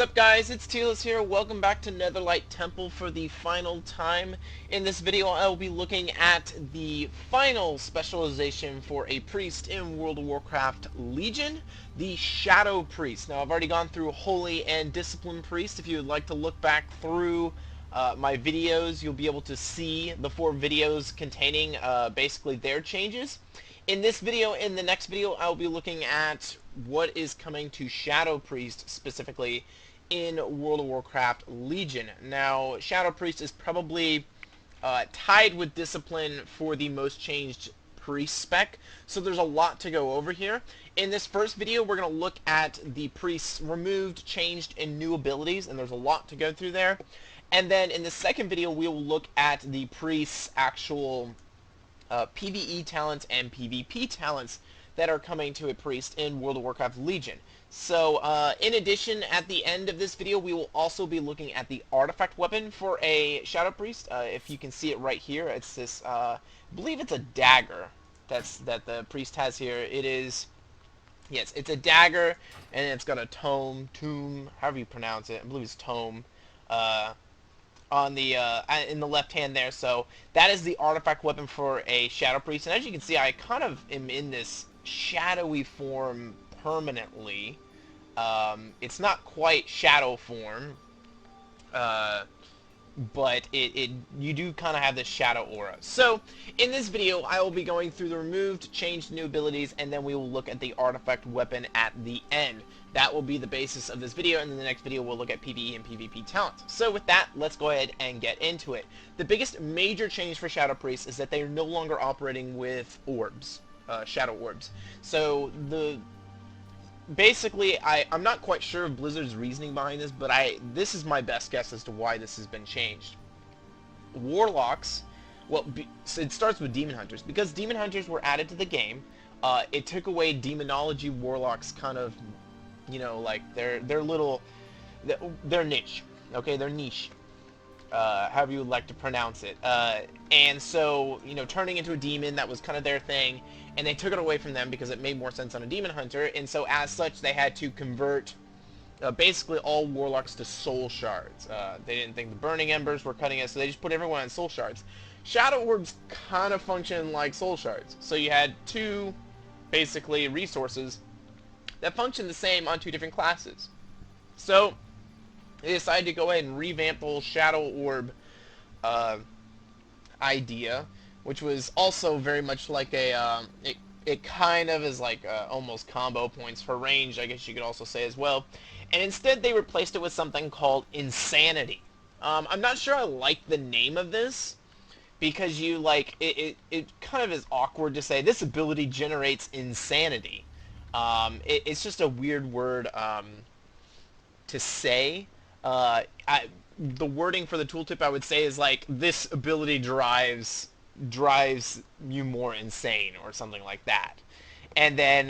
up, guys? It's Tealus here. Welcome back to Netherlight Temple for the final time. In this video I will be looking at the final specialization for a priest in World of Warcraft Legion, the Shadow Priest. Now I've already gone through Holy and Discipline Priest. If you would like to look back through my videos, you'll be able to see the 4 videos containing basically their changes. In this video, in the next video, I'll be looking at what is coming to Shadow Priest specifically in World of Warcraft Legion. Now, Shadow Priest is probably tied with Discipline for the most changed priest spec, so there's a lot to go over here. In this first video, we're going to look at the priest's removed, changed, and new abilities, and there's a lot to go through there. And then in the second video, we will look at the priest's actual PvE talents and PvP talents that are coming to a priest in World of Warcraft Legion. So in addition, at the end of this video, we will also be looking at the artifact weapon for a Shadow Priest. If you can see it right here, it's this, I believe it's a dagger that the priest has here. It is, yes, it's a dagger, and it's got a tomb, however you pronounce it. I believe it's tome. On the in the left hand there. So that is the artifact weapon for a Shadow Priest, and as you can see, I kind of am in this shadowy form permanently. It's not quite shadow form, but you do kind of have this shadow aura. So in this video, I will be going through the removed, changed, new abilities, and then we will look at the artifact weapon at the end. That will be the basis of this video, and in the next video we'll look at PvE and PvP talents. So with that, let's go ahead and get into it. The biggest major change for Shadow Priests is that they are no longer operating with orbs, shadow orbs. So basically, I'm not quite sure of Blizzard's reasoning behind this, but this is my best guess as to why this has been changed. Warlocks, well, so it starts with Demon Hunters. Because Demon Hunters were added to the game, it took away Demonology Warlocks kind of, you know, like their little, their niche, okay, their niche, however you would like to pronounce it. And so, you know, turning into a demon, that was kind of their thing, and they took it away from them because it made more sense on a demon hunter, and so as such they had to convert basically all warlocks to soul shards. They didn't think the burning embers were cutting it, so they just put everyone on soul shards. Shadow orbs kind of function like soul shards, so you had 2 basically resources that function the same on 2 different classes. So they decided to go ahead and revamp the whole Shadow Orb idea, which was also very much like a, it kind of is like almost combo points for range, I guess you could also say as well. And instead they replaced it with something called Insanity. I'm not sure I like the name of this, because you like, it kind of is awkward to say this ability generates insanity. It's just a weird word to say. The wording for the tooltip I would say is like, this ability drives you more insane, or something like that. And then,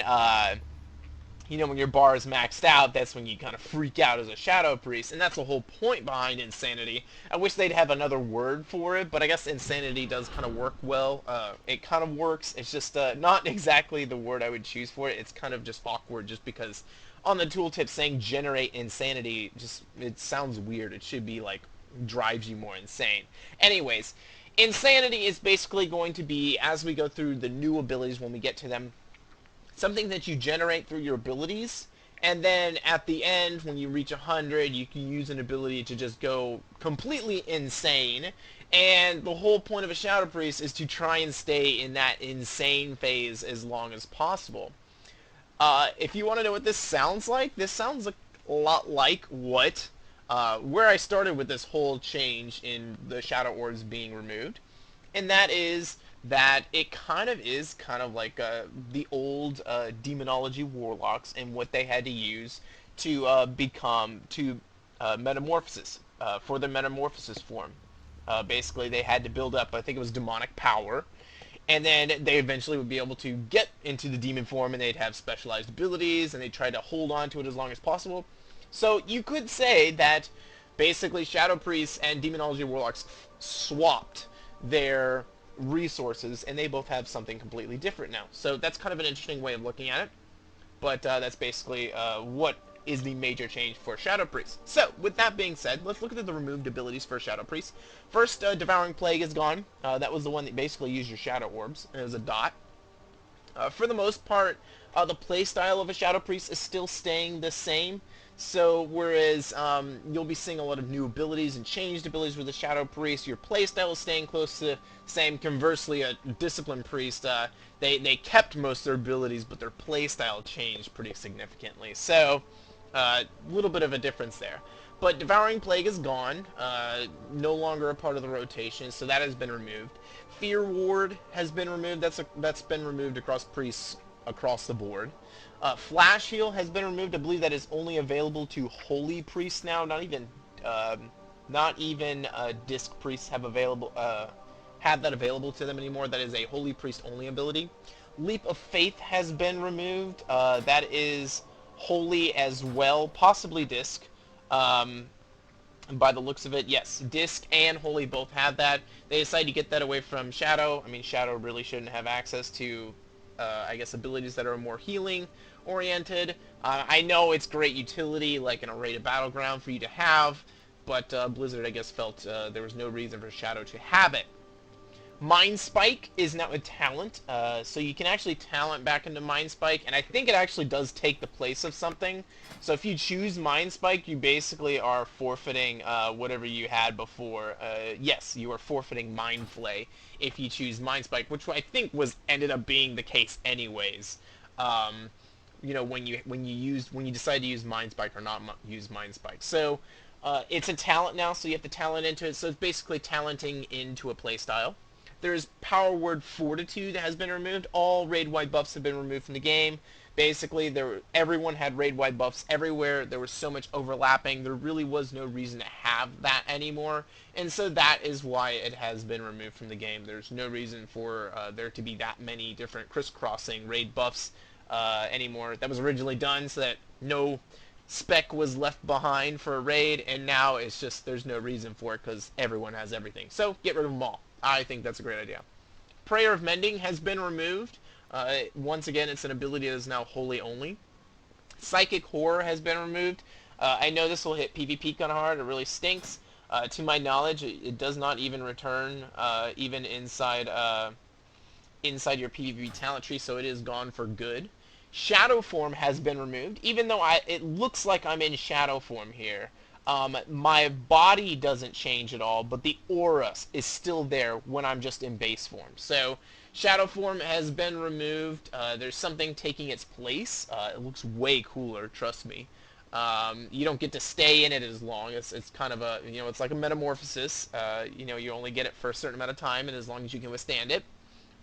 you know, when your bar is maxed out, that's when you kind of freak out as a Shadow Priest, and that's the whole point behind Insanity. I wish they'd have another word for it, but I guess Insanity does kind of work well. It kind of works, it's just not exactly the word I would choose for it. It's kind of just awkward, just because on the tooltip saying generate insanity, just, it sounds weird. It should be like, drives you more insane. Anyways, Insanity is basically going to be, as we go through the new abilities when we get to them, something that you generate through your abilities, and then at the end, when you reach 100, you can use an ability to just go completely insane. And the whole point of a Shadow Priest is to try and stay in that insane phase as long as possible. If you want to know what this sounds like a lot like what where I started with this whole change in the Shadow Orbs being removed, and that is that it kind of like the old Demonology Warlocks and what they had to use to become metamorphosis for their metamorphosis form. Basically, they had to build up, I think it was demonic power, and then they eventually would be able to get into the demon form, and they'd have specialized abilities, and they tried to hold on to it as long as possible. So you could say that basically Shadow Priests and Demonology Warlocks swapped their resources, and they both have something completely different now. So that's kind of an interesting way of looking at it. But that's basically what is the major change for Shadow Priest. So, with that being said, let's look at the removed abilities for Shadow Priest. First, Devouring Plague is gone. That was the one that basically used your Shadow Orbs. It was a dot. For the most part, the playstyle of a Shadow Priest is still staying the same. So whereas you'll be seeing a lot of new abilities and changed abilities with the Shadow Priest, your playstyle is staying close to the same. Conversely, a Discipline Priest, they kept most of their abilities, but their playstyle changed pretty significantly. So a little bit of a difference there. But Devouring Plague is gone, no longer a part of the rotation, so that has been removed. Fear Ward has been removed. That's been removed across priests across the board. Flash Heal has been removed. I believe that is only available to Holy Priests now. Not even Disc Priests have that available to them anymore. That is a Holy Priest only ability. Leap of Faith has been removed. That is Holy as well, possibly Disc. By the looks of it, yes, Disc and Holy both have that. They decided to get that away from Shadow. I mean, Shadow really shouldn't have access to, I guess, abilities that are more healing oriented. I know it's great utility, like in a rated battleground for you to have, but Blizzard, I guess, felt there was no reason for Shadow to have it. Mind Spike is now a talent, so you can actually talent back into Mind Spike, and I think it actually does take the place of something. So if you choose Mind Spike, you basically are forfeiting whatever you had before. Yes, you are forfeiting Mind Flay if you choose Mind Spike, which I think ended up being the case anyways. You know, when you decide to use Mind Spike or not use Mind Spike. So it's a talent now, so you have to talent into it. So it's basically talenting into a playstyle. There's Power Word Fortitude that has been removed. All raid-wide buffs have been removed from the game. Basically, everyone had raid-wide buffs everywhere. There was so much overlapping. There really was no reason to have that anymore. And so that is why it has been removed from the game. There's no reason for there to be that many different crisscrossing raid buffs anymore. That was originally done so that no spec was left behind for a raid, and now it's just there's no reason for it because everyone has everything. So get rid of them all. I think that's a great idea. Prayer of Mending has been removed. Once again, it's an ability that is now holy only. Psychic Horror has been removed. I know this will hit PvP kind of hard. It really stinks. To my knowledge, it does not even return even inside your PvP talent tree, so it is gone for good. Shadow Form has been removed, even though it looks like I'm in Shadow Form here. My body doesn't change at all, but the aura is still there when I'm just in base form. So Shadow Form has been removed. There's something taking its place. It looks way cooler, trust me. You don't get to stay in it as long. It's kind of a, you know, it's like a metamorphosis. You know, you only get it for a certain amount of time, and as long as you can withstand it.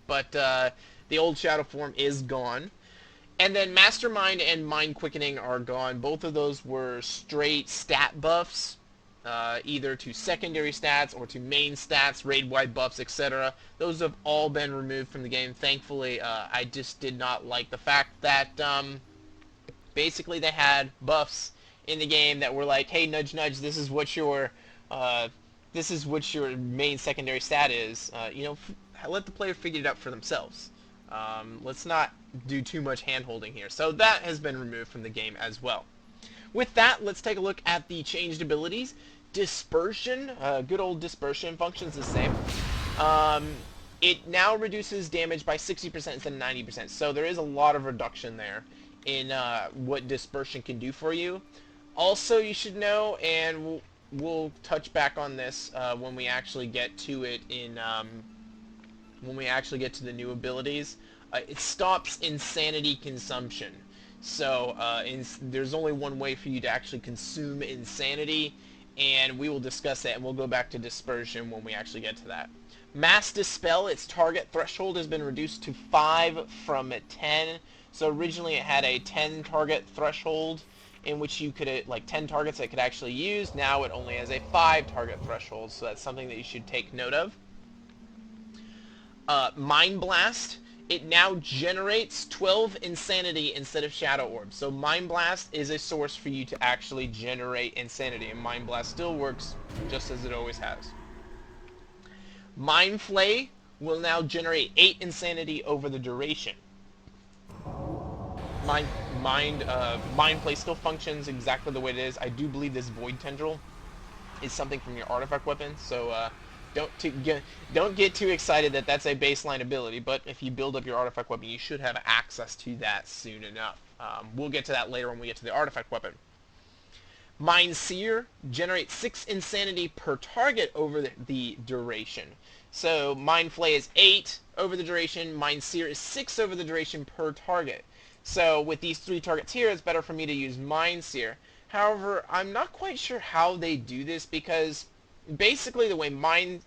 But the old Shadow Form is gone. And then Mastermind and Mind Quickening are gone. Both of those were straight stat buffs, either to secondary stats or to main stats, raid-wide buffs, etc. Those have all been removed from the game. Thankfully, I just did not like the fact that basically they had buffs in the game that were like, hey, nudge, nudge, this is what your main secondary stat is. You know, let the player figure it out for themselves. Let's not do too much hand-holding here. So that has been removed from the game as well. With that, let's take a look at the changed abilities. Dispersion, good old Dispersion, functions the same. It now reduces damage by 60% instead of 90%, so there is a lot of reduction there in what Dispersion can do for you. Also, you should know, and we'll touch back on this when we actually get to it when we actually get to the new abilities, it stops insanity consumption. So there's only one way for you to actually consume insanity, and we will discuss that, and we'll go back to Dispersion when we actually get to that. Mass Dispel, its target threshold has been reduced to 5 from 10. So originally it had a 10 target threshold in which you could, like 10 targets it could actually use. Now it only has a 5 target threshold, so that's something that you should take note of. Mind Blast, it now generates 12 insanity instead of Shadow Orbs. So Mind Blast is a source for you to actually generate insanity, and Mind Blast still works just as it always has. Mind Flay will now generate 8 insanity over the duration. mind mind play still functions exactly the way it is. I do believe this void tendril is something from your artifact weapon, so don't get too excited that that's a baseline ability, but if you build up your artifact weapon, you should have access to that soon enough. We'll get to that later when we get to the artifact weapon. Mind Seer generates 6 insanity per target over the duration. So Mind Flay is 8 over the duration, Mind Seer is 6 over the duration per target. So with these 3 targets here, it's better for me to use Mind Seer. However, I'm not quite sure how they do this, because basically the way Mind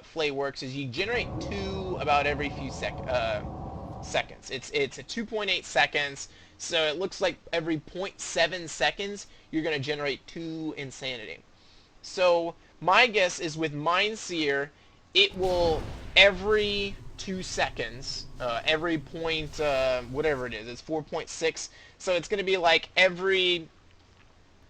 Flay works is you generate 2 about every few seconds. It's a 2.8 seconds, so it looks like every 0.7 seconds you're going to generate 2 insanity. So my guess is with Mind Seer, it will every 2 seconds, every point, whatever it is, it's 4.6, so it's going to be like every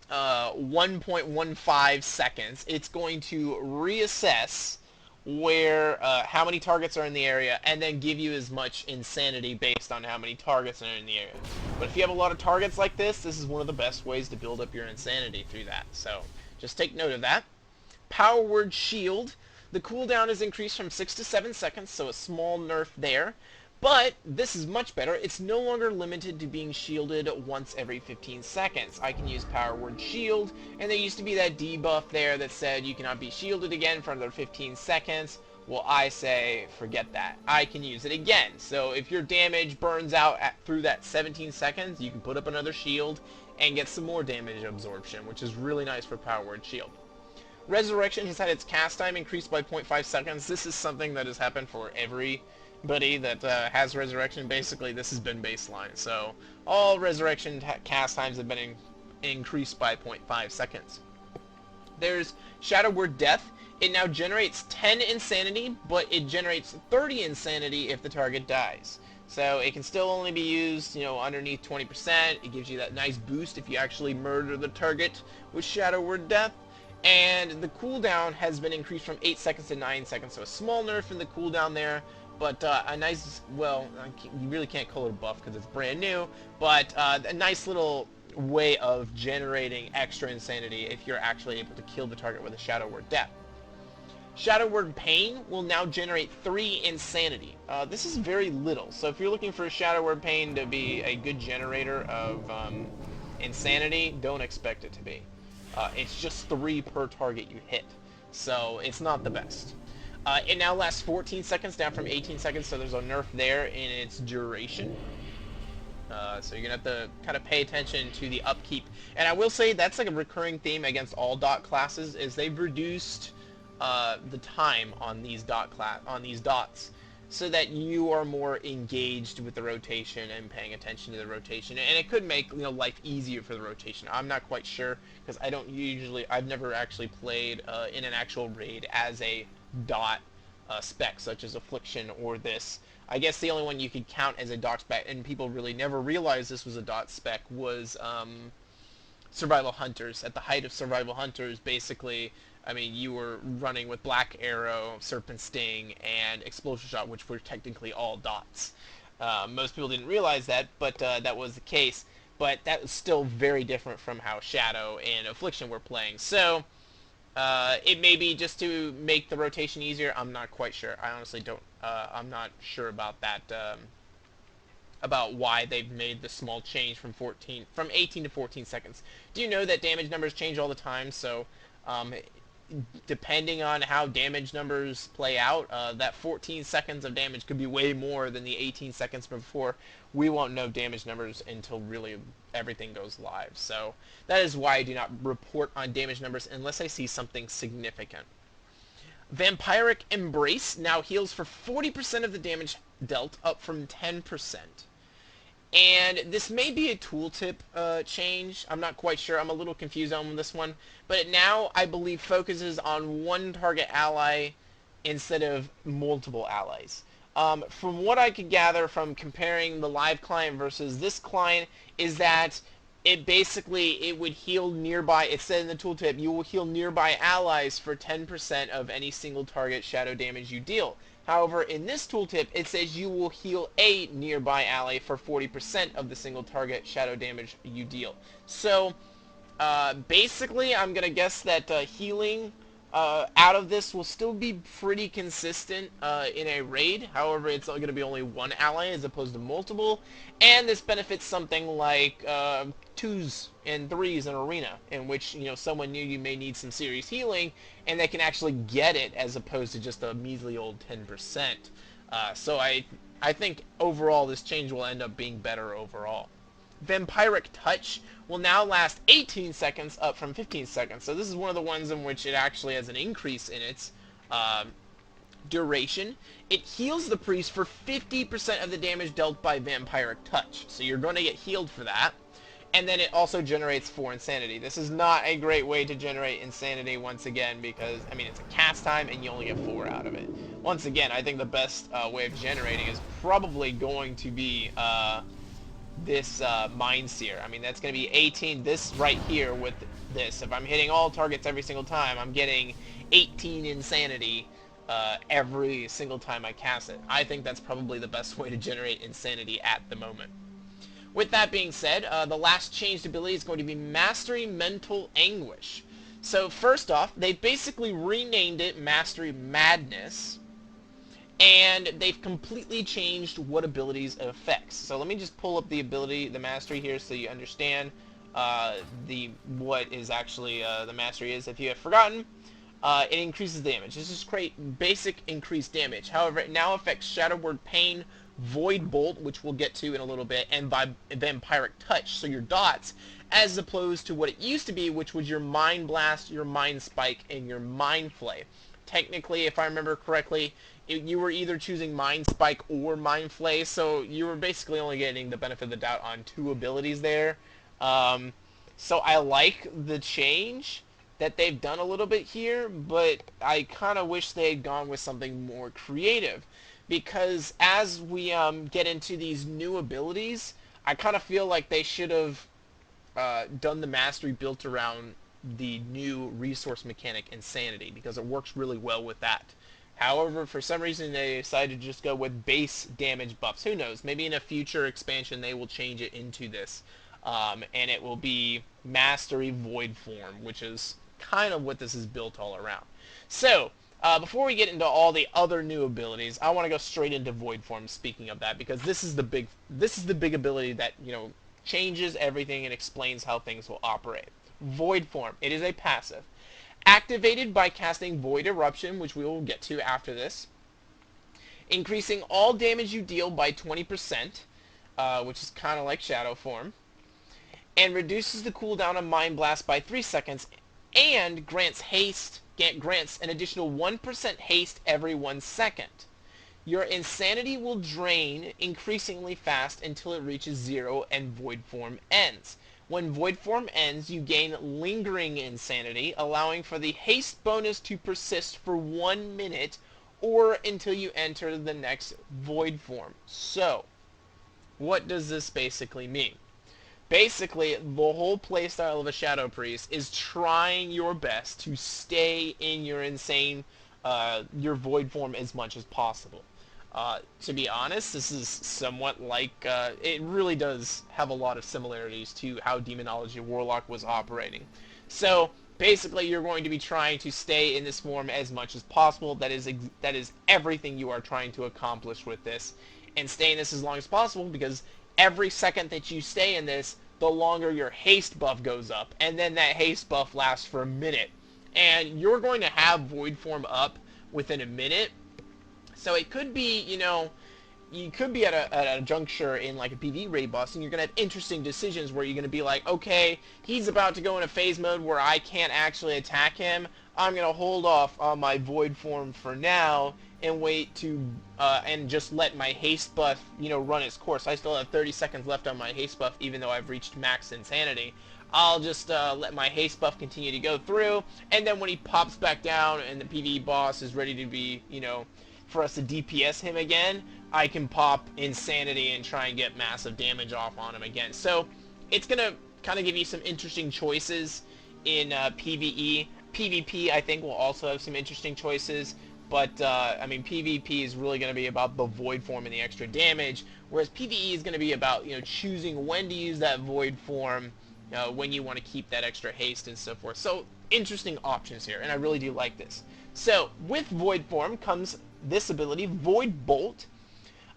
1.15 seconds, it's going to reassess where how many targets are in the area, and then give you as much insanity based on how many targets are in the area. But if you have a lot of targets like this is one of the best ways to build up your insanity through that. So just take note of that. Power Word Shield. The cooldown is increased from 6 to 7 seconds, so a small nerf there. But this is much better. It's no longer limited to being shielded once every 15 seconds. I can use Power Word Shield, and there used to be that debuff there that said you cannot be shielded again for another 15 seconds. Well, I say forget that. I can use it again. So if your damage burns out through that 17 seconds, you can put up another shield and get some more damage absorption, which is really nice for Power Word Shield. Resurrection has had its cast time increased by 0.5 seconds. This is something that has happened for everybody that has Resurrection. Basically, this has been baseline. So all Resurrection cast times have been increased by 0.5 seconds. There's Shadow Word Death. It now generates 10 insanity, but it generates 30 insanity if the target dies. So it can still only be used, underneath 20%. It gives you that nice boost if you actually murder the target with Shadow Word Death. And the cooldown has been increased from 8 seconds to 9 seconds, so a small nerf in the cooldown there, but a nice, well, you really can't call it a buff because it's brand new, but a nice little way of generating extra insanity if you're actually able to kill the target with a Shadow Word Death. Shadow Word Pain will now generate 3 insanity. This is very little, so if you're looking for a Shadow Word Pain to be a good generator of insanity, don't expect it to be. It's just 3 per target you hit, so it's not the best. It now lasts 14 seconds, down from 18 seconds, so there's a nerf there in its duration. So you're going to have to kind of pay attention to the upkeep. And I will say that's like a recurring theme against all dot classes, is they've reduced the time on these dots, so that you are more engaged with the rotation and paying attention to the rotation, and it could make life easier for the rotation. I'm not quite sure, because I've never actually played in an actual raid as a dot spec, such as Affliction or this. I guess the only one you could count as a dot spec, and people really never realized this was a dot spec, was Survival Hunters. At the height of Survival Hunters, basically, I mean, you were running with Black Arrow, Serpent Sting, and Explosion Shot, which were technically all dots. Most people didn't realize that, but that was the case. But that was still very different from how Shadow and Affliction were playing. So, it may be just to make the rotation easier. I'm not quite sure. I honestly don't, I'm not sure about that, about why they've made the small change from 18 to 14 seconds. Do you know that damage numbers change all the time? So, depending on how damage numbers play out, that 14 seconds of damage could be way more than the 18 seconds before. We won't know damage numbers until really everything goes live. So that is why I do not report on damage numbers unless I see something significant. Vampiric Embrace now heals for 40% of the damage dealt, up from 10%. And this may be a tooltip change. I'm not quite sure. I'm a little confused on this one. But it now, I believe, focuses on one target ally instead of multiple allies. From what I could gather from comparing the live client versus this client, is that it would heal nearby. It said in the tooltip, you will heal nearby allies for 10% of any single target shadow damage you deal. However, in this tooltip, it says you will heal a nearby ally for 40% of the single target shadow damage you deal. So, basically, I'm going to guess that healing out of this will still be pretty consistent in a raid. However, it's going to be only one ally as opposed to multiple. And this benefits something like 2s and 3s in arena, in which, you know, someone near you may need some serious healing, and they can actually get it as opposed to just a measly old 10%. So I think overall this change will end up being better overall. Vampiric Touch will now last 18 seconds up from 15 seconds. So this is one of the ones in which it actually has an increase in its duration. It heals the priest for 50% of the damage dealt by Vampiric Touch. So you're going to get healed for that. And then it also generates 4 insanity. This is not a great way to generate insanity once again because, I mean, it's a cast time and you only get 4 out of it. Once again, I think the best way of generating is probably going to be this Mind Seer. I mean, that's going to be 18. This right here with this, if I'm hitting all targets every single time, I'm getting 18 insanity every single time I cast it. I think that's probably the best way to generate insanity at the moment. With that being said, the last changed ability is going to be Mastery Mental Anguish. So first off, they've basically renamed it Mastery Madness, and they've completely changed what abilities it affects. So let me just pull up the ability, the mastery here, so you understand what is actually the mastery is. If you have forgotten, it increases damage. This is great, basic increased damage. However, it now affects Shadow Word Pain, Void Bolt, which we'll get to in a little bit, and Vampiric Touch, so your dots, as opposed to what it used to be, which was your Mind Blast, your Mind Spike, and your Mind Flay. Technically, if I remember correctly, you were either choosing Mind Spike or Mind Flay, so you were basically only getting the benefit of the doubt on 2 abilities there. So I like the change that they've done a little bit here, but I kind of wish they had gone with something more creative. Because as we get into these new abilities, I kind of feel like they should have done the mastery built around the new resource mechanic Insanity, because it works really well with that. However, for some reason they decided to just go with base damage buffs. Who knows? Maybe in a future expansion they will change it into this. And it will be Mastery Void Form, which is kind of what this is built all around. So, before we get into all the other new abilities, I want to go straight into Void Form, speaking of that, because this is the big ability that, you know, changes everything and explains how things will operate. Void Form. It is a passive. Activated by casting Void Eruption, which we will get to after this. Increasing all damage you deal by 20%, which is kind of like Shadow Form. And reduces the cooldown of Mind Blast by 3 seconds, and grants an additional 1% haste every 1 second. Your insanity will drain increasingly fast until it reaches 0 and Void Form ends. When Void Form ends, you gain Lingering Insanity, allowing for the haste bonus to persist for 1 minute or until you enter the next Void Form. So, what does this basically mean? Basically, the whole playstyle of a Shadow Priest is trying your best to stay in your your Void Form as much as possible. To be honest, this is somewhat like, it really does have a lot of similarities to how Demonology Warlock was operating. So, basically, you're going to be trying to stay in this form as much as possible. That is everything you are trying to accomplish with this. And stay in this as long as possible, because every second that you stay in this, the longer your haste buff goes up. And then that haste buff lasts for a minute. And you're going to have Void Form up within a minute. So it could be, you know, you could be at a juncture in like a PvE raid boss, and you're going to have interesting decisions where you're going to be like, okay, he's about to go into phase mode where I can't actually attack him. I'm going to hold off on my Void Form for now and wait to, and just let my haste buff, you know, run its course. I still have 30 seconds left on my haste buff, even though I've reached max insanity. I'll just let my haste buff continue to go through, and then when he pops back down and the PvE boss is ready to be, you know, for us to DPS him again, I can pop Insanity and try and get massive damage off on him again. So it's going to kind of give you some interesting choices in PvE. PvP, I think, will also have some interesting choices, But I mean, PvP is really going to be about the void form and the extra damage, whereas PvE is going to be about choosing when to use that void form, when you want to keep that extra haste and so forth. So interesting options here, and I really do like this. So with void form comes this ability, Void Bolt.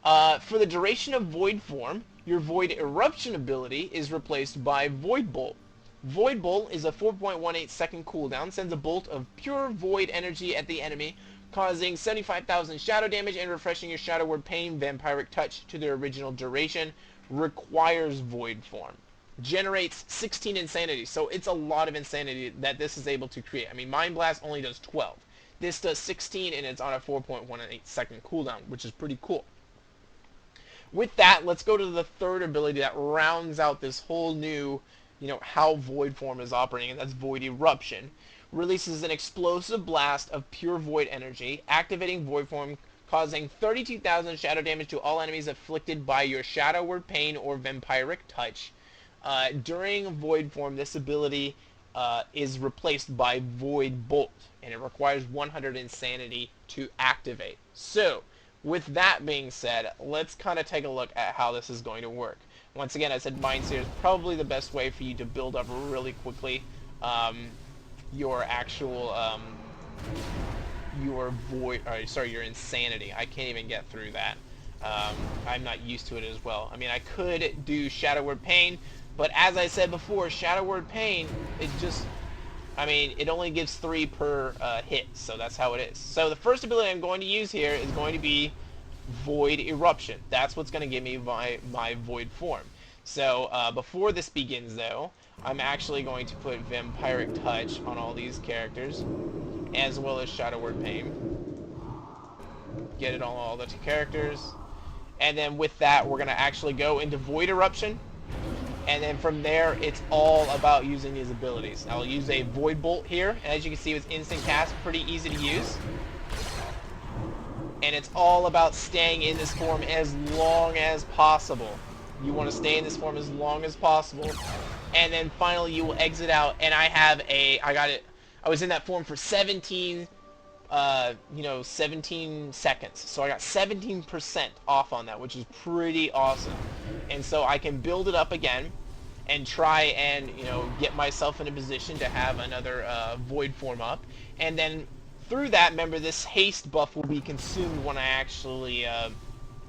For the duration of void form, your Void Eruption ability is replaced by Void Bolt. Void Bolt is a 4.18 second cooldown, sends a bolt of pure void energy at the enemy, causing 75,000 shadow damage and refreshing your Shadow Word Pain Vampiric Touch to their original duration. Requires void form. Generates 16 insanity, so it's a lot of insanity that this is able to create. I mean, Mind Blast only does 12. This does 16, and it's on a 4.18 second cooldown, which is pretty cool. With that, let's go to the third ability that rounds out this whole new, how void form is operating, and that's Void Eruption. Releases an explosive blast of pure void energy, activating void form, causing 32,000 shadow damage to all enemies afflicted by your Shadow Word Pain or Vampiric Touch. During void form, this ability is replaced by Void Bolt, and it requires 100 insanity to activate. So, with that being said, let's kind of take a look at how this is going to work. Once again, I said Mind Seer is probably the best way for you to build up really quickly your actual your your insanity. I can't even get through that. I'm not used to it as well. I mean, I could do Shadow Word Pain, but as I said before, Shadow Word Pain, it only gives 3 per hit, so that's how it is. So the first ability I'm going to use here is going to be Void Eruption. That's what's going to give me my Void form. So before this begins, though, I'm actually going to put Vampiric Touch on all these characters, as well as Shadow Word Pain. Get it on all the characters. And then with that, we're going to actually go into Void Eruption. And then from there, it's all about using these abilities. I'll use a Void Bolt here, and as you can see, with instant cast, pretty easy to use. And it's all about staying in this form as long as possible. You want to stay in this form as long as possible. And then finally, you will exit out, and I was in that form for 17 seconds. So I got 17% off on that, which is pretty awesome. And so I can build it up again and try and, get myself in a position to have another void form up. And then through that, remember, this haste buff will be consumed when I actually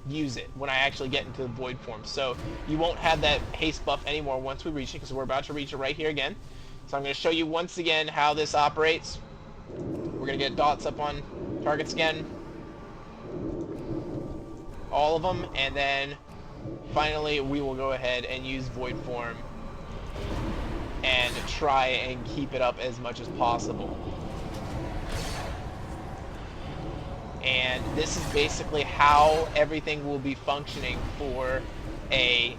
use it, when I actually get into the void form. So you won't have that haste buff anymore once we reach it, because we're about to reach it right here again. So I'm going to show you once again how this operates. We're going to get dots up on targets again. All of them. And then finally we will go ahead and use void form and try and keep it up as much as possible. And this is basically how everything will be functioning for a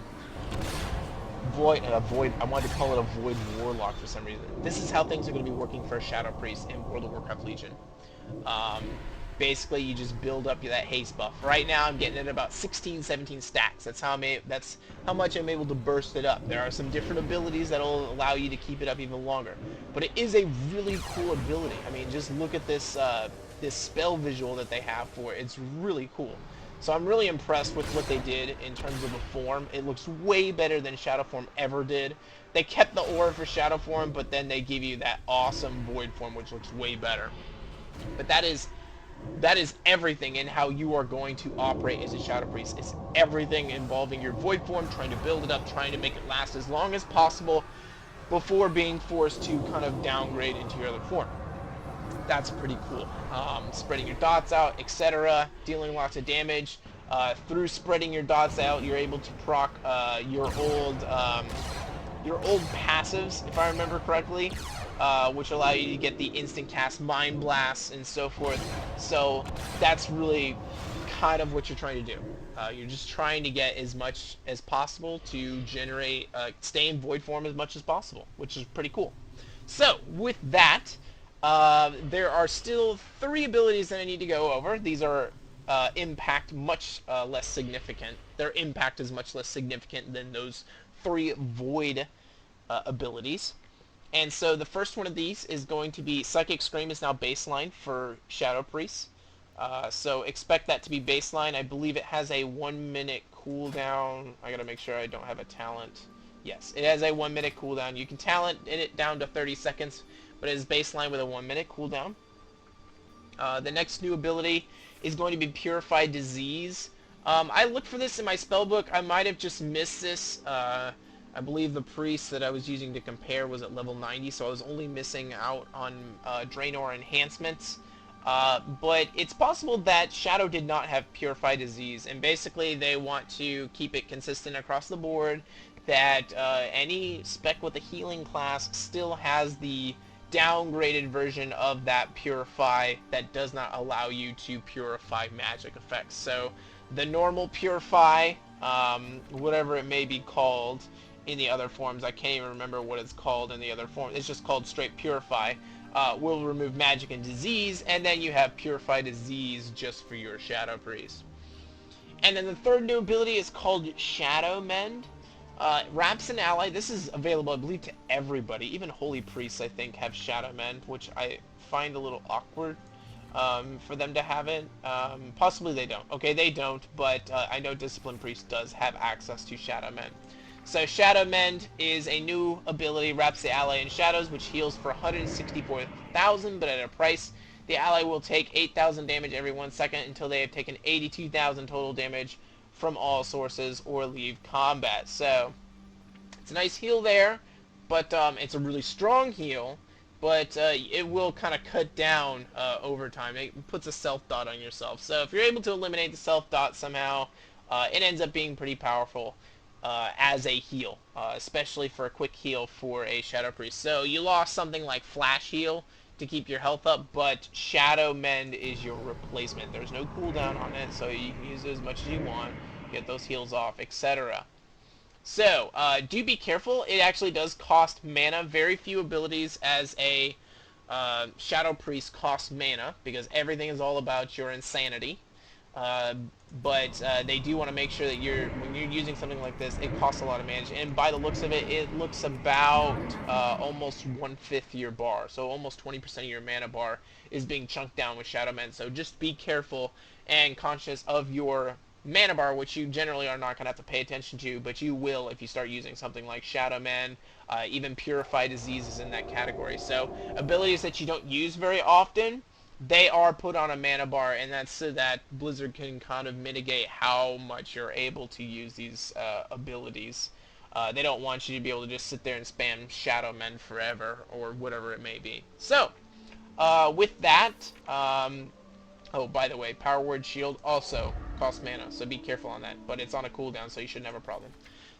void, I wanted to call it a void warlock for some reason. This is how things are going to be working for a Shadow Priest in World of Warcraft Legion. Basically, you just build up that haste buff. Right now, I'm getting it about 16, 17 stacks. That's how much I'm able to burst it up. There are some different abilities that will allow you to keep it up even longer. But it is a really cool ability. I mean, just look at this this spell visual that they have for it. It's really cool. So I'm really impressed with what they did in terms of a form. It looks way better than Shadow Form ever did. They kept the aura for Shadow Form, but then they give you that awesome Void Form, which looks way better. But that is everything in how you are going to operate as a Shadow Priest. It's everything involving your Void Form, trying to build it up, trying to make it last as long as possible before being forced to kind of downgrade into your other form. That's pretty cool. Spreading your dots out, etc., dealing lots of damage. Through spreading your dots out, you're able to proc your old passives, if I remember correctly, which allow you to get the instant cast Mind Blasts and so forth. So that's really kind of what you're trying to do. You're just trying to get as much as possible to generate, stay in void form as much as possible, which is pretty cool. So with that, there are still 3 abilities that I need to go over. These are impact much less significant. Their impact is much less significant than those 3 void abilities. And so the first one of these is going to be Psychic Scream is now baseline for Shadow Priests. So expect that to be baseline. I believe it has a 1 minute cooldown. I gotta make sure I don't have a talent. Yes, it has a 1 minute cooldown. You can talent it down to 30 seconds, but it is baseline with a 1 minute cooldown. The next new ability is going to be Purify Disease. I looked for this in my spellbook. I might have just missed this. I believe the priest that I was using to compare was at level 90, so I was only missing out on Draenor enhancements. But it's possible that Shadow did not have Purify Disease, and basically they want to keep it consistent across the board, that any spec with a healing class still has the downgraded version of that Purify that does not allow you to purify magic effects. So the normal Purify, whatever it may be called in the other forms, I can't even remember what it's called in the other form, it's just called straight Purify, will remove magic and disease, and then you have Purify Disease just for your Shadow Priest. And then the third new ability is called Shadow Mend. Wraps an ally. This is available, I believe, to everybody. Even Holy Priests, I think, have Shadow Mend, which I find a little awkward for them to have it. Possibly they don't. Okay, they don't, but I know Discipline Priest does have access to Shadow Mend. So Shadow Mend is a new ability, wraps the ally in shadows, which heals for 164,000, but at a price. The ally will take 8,000 damage every 1 second until they have taken 82,000 total damage from all sources or leave combat. So it's a nice heal there, but it's a really strong heal, but it will kind of cut down over time. It puts a self dot on yourself. So if you're able to eliminate the self dot somehow, it ends up being pretty powerful as a heal, especially for a quick heal for a Shadow Priest. So you lost something like Flash Heal to keep your health up, but Shadow Mend is your replacement. There's no cooldown on it, so you can use it as much as you want, get those heals off, etc. So, do be careful. It actually does cost mana. Very few abilities as a Shadow Priest cost mana, because everything is all about your insanity. Uh, but they do want to make sure that when you're using something like this, it costs a lot of mana. And by the looks of it, it looks about almost 1/5 your bar. So almost 20% of your mana bar is being chunked down with Shadow Mend. So just be careful and conscious of your mana bar, which you generally are not going to have to pay attention to, but you will if you start using something like Shadow Mend. Even Purify Disease is in that category. So abilities that you don't use very often, they are put on a mana bar, and that's so that Blizzard can kind of mitigate how much you're able to use these abilities. They don't want you to be able to just sit there and spam Shadow Mend forever, or whatever it may be. So, with that, oh, by the way, Power Word Shield also costs mana, so be careful on that, but it's on a cooldown, so you shouldn't have a problem.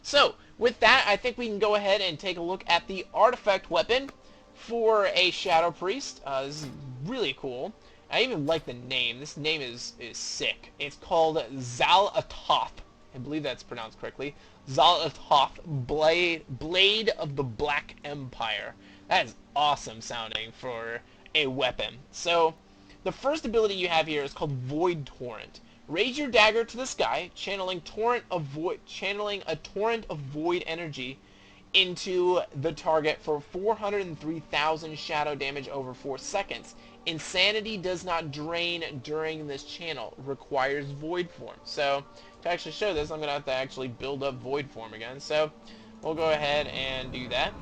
So, with that, I think we can go ahead and take a look at the artifact weapon for a Shadow Priest. This is really cool. I even like the name. This name is sick. It's called Zal-Atoth. I believe that's pronounced correctly. Zal-Atoth, Blade of the Black Empire. That is awesome sounding for a weapon. So, the first ability you have here is called Void Torrent. Raise your dagger to the sky, channeling a torrent of void energy into the target for 403,000 shadow damage over 4 seconds. Insanity does not drain during this channel. Requires void form. So to actually show this, I'm going to have to actually build up void form again. So we'll go ahead and do that.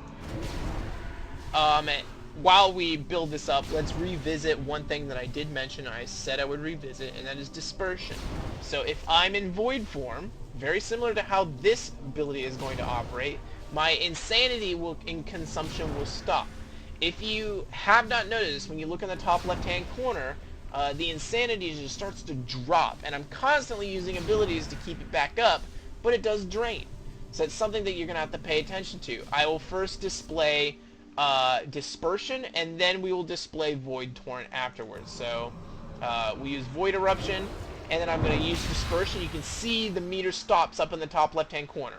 While we build this up, let's revisit one thing that I did mention, I said I would revisit, and that is dispersion. So if I'm in void form, very similar to how this ability is going to operate, my insanity in consumption will stop. If you have not noticed, when you look in the top left-hand corner, the insanity just starts to drop, and I'm constantly using abilities to keep it back up, but it does drain. So it's something that you're going to have to pay attention to. I will first display dispersion, and then we will display void torrent afterwards. So we use void eruption, and then I'm going to use dispersion. You can see the meter stops up in the top left hand corner,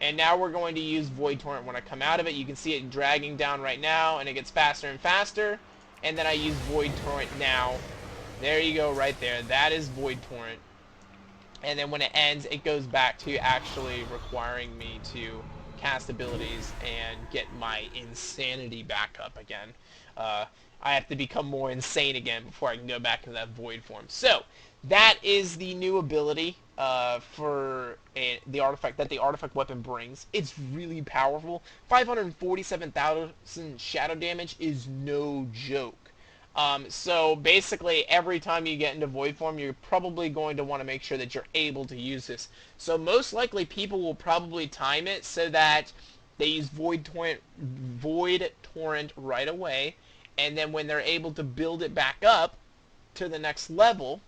and now we're going to use void torrent. When I come out of it, you can see it dragging down right now, and it gets faster and faster, and then I use void torrent now. There you go, right there. That is void torrent. And then when it ends, it goes back to actually requiring me to cast abilities and get my insanity back up again. I have to become more insane again before I can go back to that void form. So that is the new ability the artifact weapon brings. It's really powerful. 547,000 shadow damage is no joke. So basically, every time you get into void form, you're probably going to want to make sure that you're able to use this. So most likely, people will probably time it so that they use void torrent right away, and then when they're able to build it back up to the next level,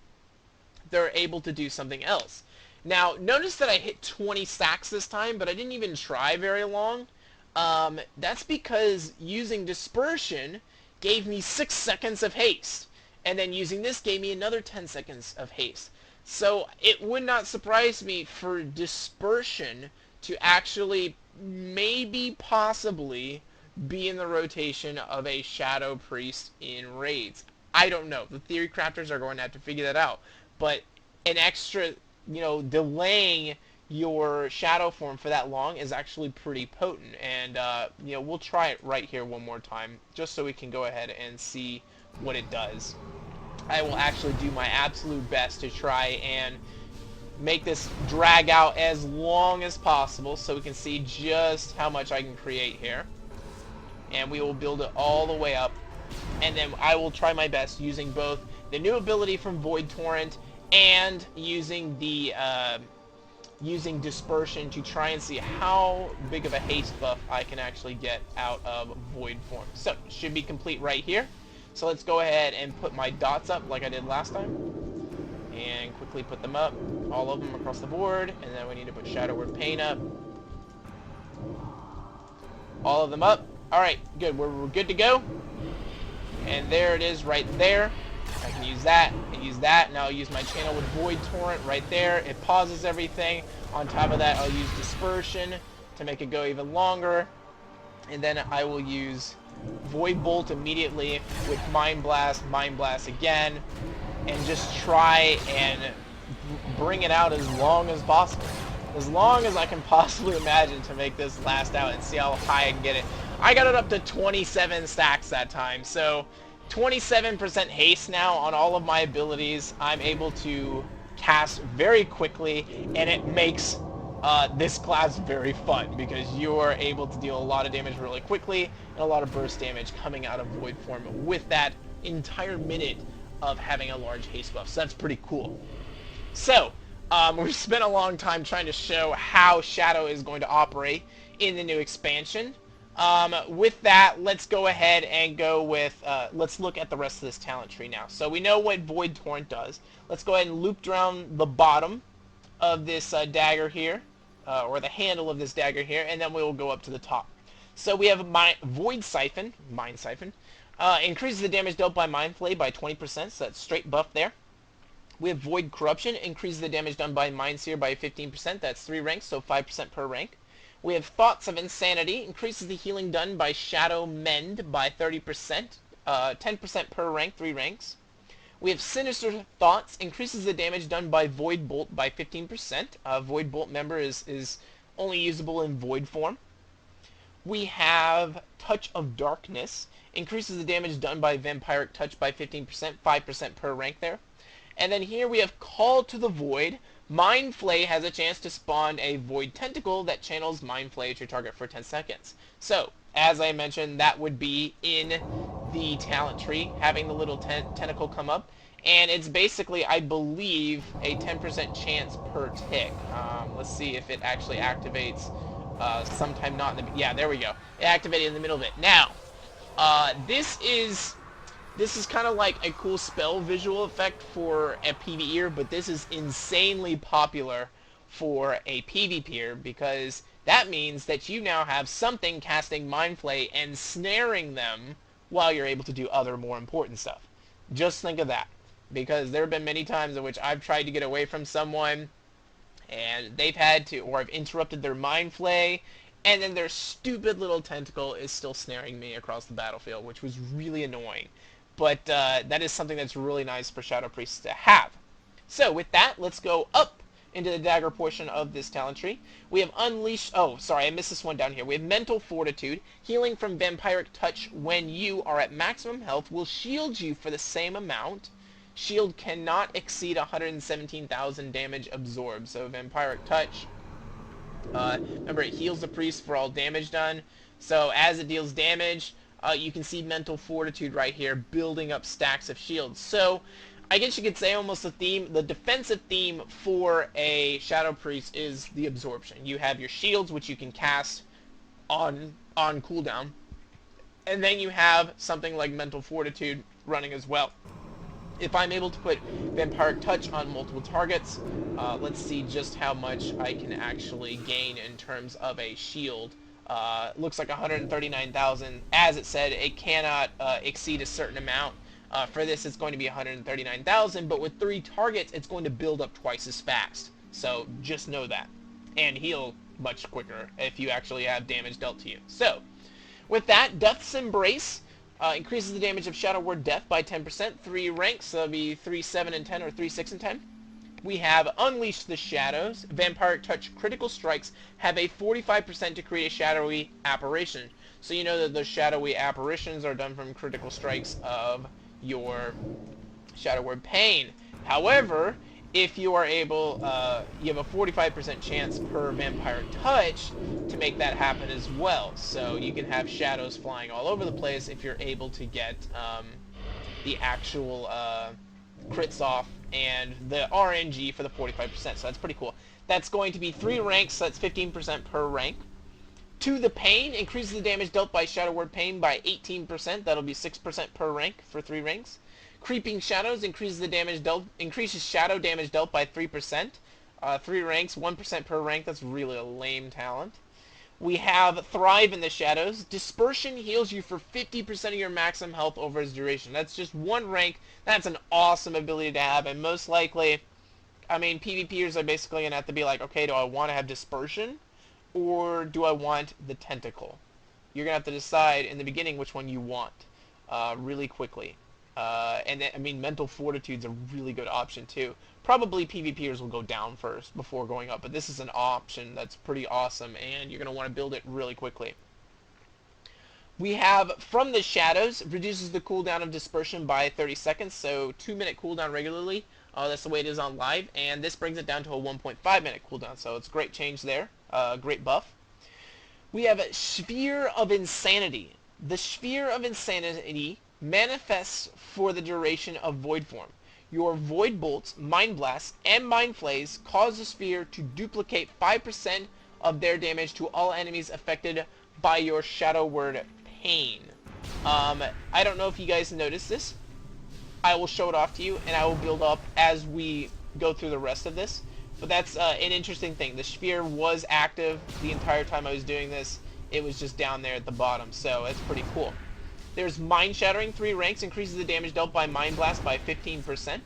they're able to do something else. Now, notice that I hit 20 stacks this time, but I didn't even try very long. That's because using dispersion gave me 6 seconds of haste, and then using this gave me another 10 seconds of haste. So it would not surprise me for dispersion to actually maybe possibly be in the rotation of a shadow priest in raids. I don't know. The theory crafters are going to have to figure that out. But an extra, delaying your shadow form for that long is actually pretty potent. And, we'll try it right here one more time just so we can go ahead and see what it does. I will actually do my absolute best to try and make this drag out as long as possible so we can see just how much I can create here. And we will build it all the way up. And then I will try my best using both the new ability from Void Torrent and using the using dispersion to try and see how big of a haste buff I can actually get out of void form. So it should be complete right here. So let's go ahead and put my dots up like I did last time, and quickly put them up, all of them across the board. And then we need to put Shadow Word Paint up, all of them up. Alright, good, we're good to go. And there it is right there. I can use that and use that. Now I'll use my channel with Void Torrent right there. It pauses everything. On top of that, I'll use Dispersion to make it go even longer. And then I will use Void Bolt immediately with Mind Blast again, and just try and bring it out as long as possible. As long as I can possibly imagine to make this last out and see how high I can get it. I got it up to 27 stacks that time, so 27% haste now on all of my abilities. I'm able to cast very quickly, and it makes this class very fun because you are able to deal a lot of damage really quickly and a lot of burst damage coming out of Void Form with that entire minute of having a large haste buff. So that's pretty cool. So, we've spent a long time trying to show how Shadow is going to operate in the new expansion. With that, let's go ahead and go with, let's look at the rest of this talent tree now. So we know what Void Torrent does. Let's go ahead and loop around the bottom of this dagger here, or the handle of this dagger here, and then we will go up to the top. So we have Void Siphon, Mind Siphon, increases the damage dealt by Mind Flay by 20%, so that's straight buff there. We have Void Corruption, increases the damage done by Mind Seer by 15%, that's 3 ranks, so 5% per rank. We have Thoughts of Insanity, increases the healing done by Shadow Mend by 30%, 10% per rank, 3 ranks. We have Sinister Thoughts, increases the damage done by Void Bolt by 15%. Void Bolt member is only usable in Void form. We have Touch of Darkness, increases the damage done by Vampiric Touch by 15%, 5% per rank there. And then here we have Call to the Void. Mind Flay has a chance to spawn a Void Tentacle that channels Mind Flay at your target for 10 seconds. So, as I mentioned, that would be in the talent tree, having the little tentacle come up. And it's basically, I believe, a 10% chance per tick. Let's see if it actually activates sometime not in the... Yeah, there we go. It activated in the middle of it. Now, this is kind of like a cool spell visual effect for a PvEer, but this is insanely popular for a PvPer because that means that you now have something casting Mind Flay and snaring them while you're able to do other more important stuff. Just think of that, because there have been many times in which I've tried to get away from someone and they've had to, or I've interrupted their Mind Flay, and then their stupid little tentacle is still snaring me across the battlefield, which was really annoying. But that is something that's really nice for Shadow Priests to have. So with that, let's go up into the dagger portion of this talent tree. We have Unleash... Oh, sorry, I missed this one down here. We have Mental Fortitude. Healing from Vampiric Touch when you are at maximum health will shield you for the same amount. Shield cannot exceed 117,000 damage absorbed. So Vampiric Touch... remember, it heals the priest for all damage done. So as it deals damage, you can see Mental Fortitude right here building up stacks of shields. So I guess you could say almost the defensive theme for a Shadow Priest is the absorption. You have your shields, which you can cast on cooldown, and then you have something like Mental Fortitude running as well. If I'm able to put Vampiric Touch on multiple targets, let's see just how much I can actually gain in terms of a shield. Looks like 139,000. As it said, it cannot exceed a certain amount. For this, it's going to be 139,000, but with 3 targets, it's going to build up twice as fast. So just know that. And heal much quicker if you actually have damage dealt to you. So, with that, Death's Embrace increases the damage of Shadow Word Death by 10%, 3 ranks, so that'll be 3, 7, and 10, or 3, 6, and 10. We have Unleash the Shadows. Vampiric Touch critical strikes have a 45% to create a shadowy apparition. So you know that those shadowy apparitions are done from critical strikes of your Shadow Word Pain. However, if you are able, you have a 45% chance per Vampiric Touch to make that happen as well. So you can have shadows flying all over the place if you're able to get the actual crits off and the RNG for the 45%. So that's pretty cool. That's going to be 3 ranks, so that's 15% per rank. To the Pain increases the damage dealt by Shadow Word Pain by 18%. That'll be 6% per rank for 3 ranks. Creeping Shadows increases the damage dealt, increases shadow damage dealt by 3%. 3 ranks, 1% per rank. That's really a lame talent. We have Thrive in the Shadows. Dispersion heals you for 50% of your maximum health over its duration. That's just 1 rank. That's an awesome ability to have, and most likely, I mean, PvPers are basically going to have to be like, okay, do I want to have Dispersion, or do I want the Tentacle? You're going to have to decide in the beginning which one you want really quickly. And then, I mean, Mental Fortitude's a really good option too. Probably PvPers will go down first before going up, but this is an option that's pretty awesome, and you're going to want to build it really quickly. We have From the Shadows, reduces the cooldown of Dispersion by 30 seconds, so 2-minute cooldown regularly. That's the way it is on live, and this brings it down to a 1.5-minute cooldown, so it's a great change there. Great buff. We have Sphere of Insanity. The Sphere of Insanity manifests for the duration of Void form. Your Void Bolts, Mind Blasts, and Mind Flays cause the sphere to duplicate 5% of their damage to all enemies affected by your Shadow Word Pain. I don't know if you guys noticed this. I will show it off to you, and I will build up as we go through the rest of this. But that's an interesting thing. The sphere was active the entire time I was doing this. It was just down there at the bottom, so it's pretty cool. There's Mind Shattering, 3 ranks, increases the damage dealt by Mind Blast by 15%.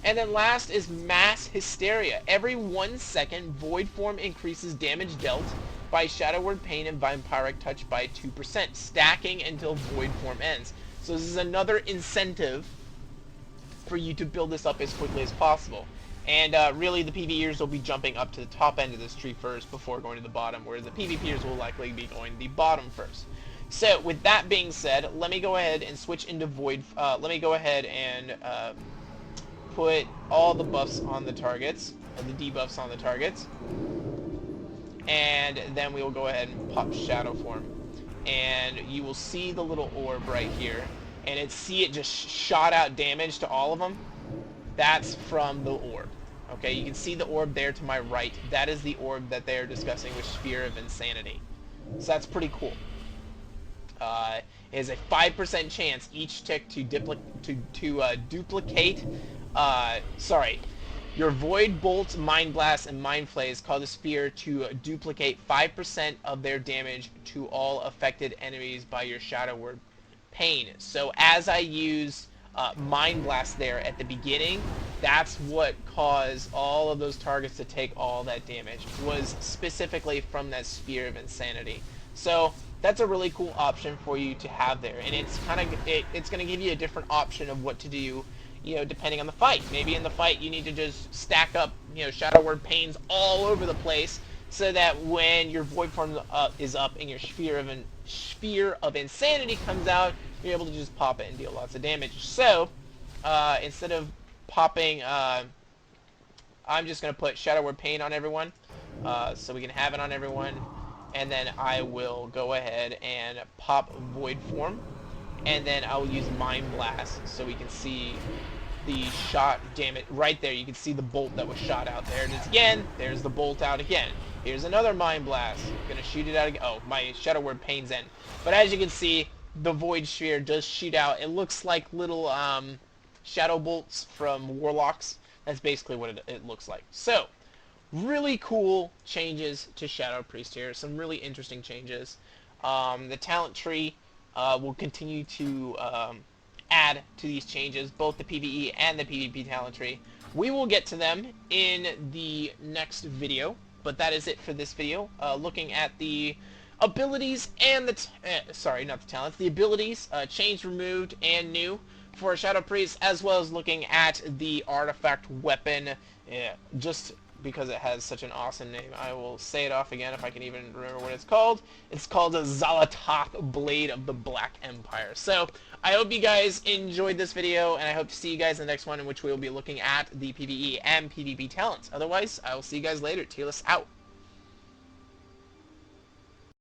And then last is Mass Hysteria. Every 1 second, Void Form increases damage dealt by Shadow Word Pain and Vampiric Touch by 2%, stacking until Void Form ends. So this is another incentive for you to build this up as quickly as possible. And really, the PvEers will be jumping up to the top end of this tree first before going to the bottom, whereas the PvPers will likely be going to the bottom first. So, with that being said, let me go ahead and switch into Void. Let me go ahead and put all the buffs on the targets, or the debuffs on the targets. And then we will go ahead and pop Shadow Form. And you will see the little orb right here. And it just shot out damage to all of them. That's from the orb. Okay, you can see the orb there to my right. That is the orb that they're discussing with Sphere of Insanity. So that's pretty cool. It is a 5% chance each tick to duplicate. Your Void Bolts, Mind Blast, and Mind Flays cause the sphere to duplicate 5% of their damage to all affected enemies by your Shadow Word Pain. So as I use Mind Blast there at the beginning, that's what caused all of those targets to take all that damage, was specifically from that Sphere of Insanity. So that's a really cool option for you to have there, and it's kind of it's going to give you a different option of what to do depending on the fight. Maybe in the fight you need to just stack up, Shadow Word Pains all over the place, so that when your Void Form is up and your Sphere of Insanity comes out, you're able to just pop it and deal lots of damage. So, instead of popping, I'm just going to put Shadow Word Pain on everyone, so we can have it on everyone, and then I will go ahead and pop Void Form, and then I'll use Mind Blast so we can see the shot. Damn it, right there you can see the bolt that was shot out. There it is again. There's the bolt out again. Here's another Mind Blast. I'm gonna shoot it out again. Oh, my Shadow Word Pain's in. But as you can see, the Void Sphere does shoot out. It looks like little shadow bolts from Warlocks. That's basically what it looks like. So, really cool changes to Shadow Priest here. Some really interesting changes. The talent tree will continue to add to these changes, both the PvE and the PvP talent tree. We will get to them in the next video, but that is it for this video, looking at the abilities and the sorry, not the talents, the abilities, changed, removed, and new for Shadow Priest, as well as looking at the artifact weapon, just because it has such an awesome name. I will say it off again if I can even remember what it's called. It's called the Zalatoth Blade of the Black Empire. So, I hope you guys enjoyed this video, and I hope to see you guys in the next one, in which we will be looking at the PvE and PvP talents. Otherwise, I will see you guys later. Tearless out.